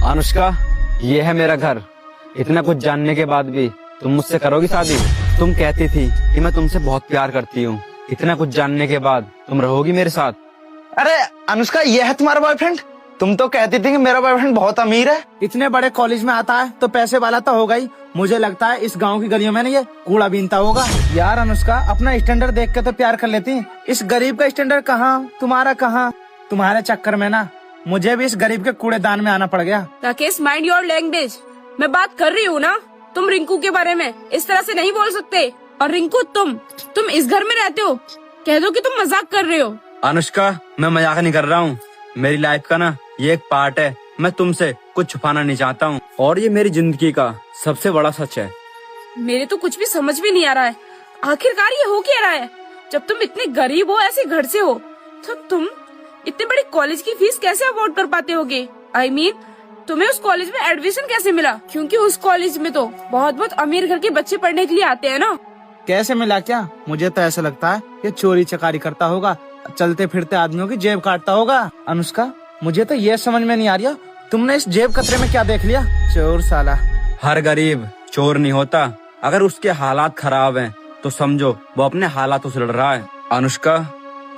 अनुष्का, ये है मेरा घर। इतना कुछ जानने के बाद भी तुम मुझसे करोगी शादी? तुम कहती थी कि मैं तुमसे बहुत प्यार करती हूँ। इतना कुछ जानने के बाद तुम रहोगी मेरे साथ? अरे अनुष्का, ये है तुम्हारा बॉयफ्रेंड? तुम तो कहती थी कि मेरा बॉयफ्रेंड बहुत अमीर है। इतने बड़े कॉलेज में आता है तो पैसे वाला तो होगा ही। मुझे लगता है इस गांव की गलियों में ना ये कूड़ा बीनता होगा। यार अनुष्का, अपना स्टैंडर्ड देख के तो प्यार कर लेती। इस गरीब का स्टैंडर्ड कहाँ, तुम्हारा कहाँ? तुम्हारे चक्कर में ना मुझे भी इस गरीब के कूड़ेदान में आना पड़ गया। Rakesh, mind your language. मैं बात कर रही हूँ ना। तुम रिंकू के बारे में इस तरह से नहीं बोल सकते। और रिंकू, तुम इस घर में रहते हो, कह दो कि तुम मजाक कर रहे हो। अनुष्का, मैं मजाक नहीं कर रहा हूँ। मेरी लाइफ का ना ये एक पार्ट है। मैं तुमसे कुछ छुपाना नहीं चाहता हूँ और ये मेरी जिंदगी का सबसे बड़ा सच है। मेरे तो कुछ भी समझ में नहीं आ रहा है। आखिरकार ये हो क्या रहा है? जब तुम इतने गरीब हो, ऐसे घर से हो, तो तुम इतने बड़े कॉलेज की फीस कैसे अफोर्ड कर पाते होगे? I mean, तुम्हें उस कॉलेज में एडमिशन कैसे मिला? क्योंकि उस कॉलेज में तो बहुत बहुत अमीर घर के बच्चे पढ़ने के लिए आते हैं ना। कैसे मिला क्या? मुझे तो ऐसा लगता है ये चोरी चकारी करता होगा, चलते फिरते आदमियों की जेब काटता होगा। अनुष्का, मुझे तो ये समझ में नहीं आ रही, तुमने इस जेब कतरे में क्या देख लिया? चोर साला। हर गरीब चोर नहीं होता। अगर उसके हालात खराब हैं तो समझो वो अपने हालातों से लड़ रहा है। अनुष्का,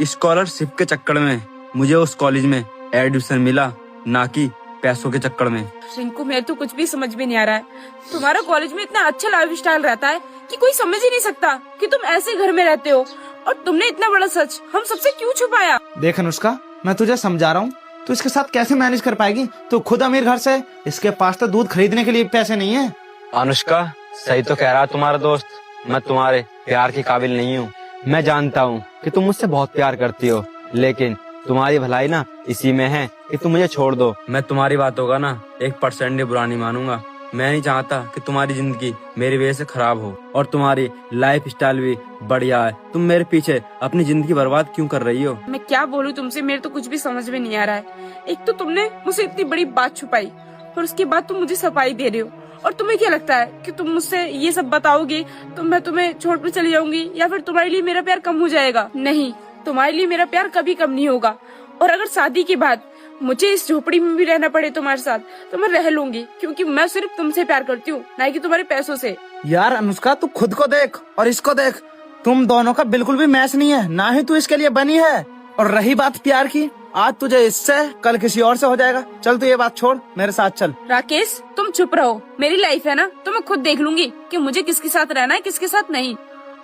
स्कॉलरशिप के चक्कर में मुझे उस कॉलेज में एडमिशन मिला, ना कि पैसों के चक्कर में। रिंकू, मेरे तो कुछ भी समझ में नहीं आ रहा है। तुम्हारा कॉलेज में इतना अच्छा लाइफ स्टाइल रहता है कि कोई समझ ही नहीं सकता कि तुम ऐसे घर में रहते हो। और तुमने इतना बड़ा सच हम सबसे क्यों छुपाया? देख अनुष्का, मैं तुझे समझा रहा हूँ, तू इसके साथ कैसे मैनेज कर पाएगी? तू खुद अमीर घर से, इसके पास तो दूध खरीदने के लिए पैसे नहीं है। अनुष्का, सही तो कह रहा है तुम्हारा दोस्त। मैं तुम्हारे प्यार के काबिल नहीं हूँ। मैं जानता हूँ कि तुम मुझसे बहुत प्यार करती हो, लेकिन तुम्हारी भलाई ना इसी में है कि तुम मुझे छोड़ दो। मैं तुम्हारी बातों का ना 1% भी बुरा नहीं मानूंगा। मैं नहीं चाहता कि तुम्हारी जिंदगी मेरी वजह से खराब हो और तुम्हारी लाइफ स्टाइल भी बढ़िया है। तुम मेरे पीछे अपनी जिंदगी बर्बाद क्यों कर रही हो? मैं क्या बोलूं तुमसे, मेरे तो कुछ भी समझ में नहीं आ रहा है। एक तो तुमने मुझसे इतनी बड़ी बात छुपाई और उसके बाद तुम मुझे सफाई दे रहे हो। और तुम्हें क्या लगता है कि तुम मुझसे ये सब बताओगे तो मैं तुम्हें छोड़ कर चली जाऊंगी, या फिर तुम्हारे लिए मेरा प्यार कम हो जाएगा? नहीं, तुम्हारे लिए मेरा प्यार कभी कम नहीं होगा। और अगर शादी के बाद मुझे इस झोपड़ी में भी रहना पड़े तुम्हारे साथ तो मैं रह लूंगी, क्योंकि मैं सिर्फ तुमसे प्यार करती हूँ, ना कि तुम्हारे पैसों से। यार अनुष्का, तू खुद को देख और इसको देख। तुम दोनों का बिल्कुल भी मैच नहीं है, ना ही तू इसके लिए बनी है। और रही बात प्यार की, आज तुझे इससे, कल किसी और से हो जाएगा। चल तू ये बात छोड़, मेरे साथ चल। राकेश, तुम चुप रहो। मेरी लाइफ है ना, तो मैं खुद देख लूंगी कि मुझे किसके साथ रहना है, किसके साथ नहीं।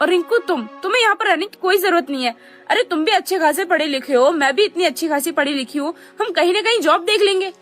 और रिंकू, तुम्हें यहाँ पर रहने की कोई जरूरत नहीं है। अरे तुम भी अच्छे खासे पढ़े लिखे हो, मैं भी इतनी अच्छी खासी पढ़ी लिखी हूँ। हम कहीं न कहीं जॉब देख लेंगे।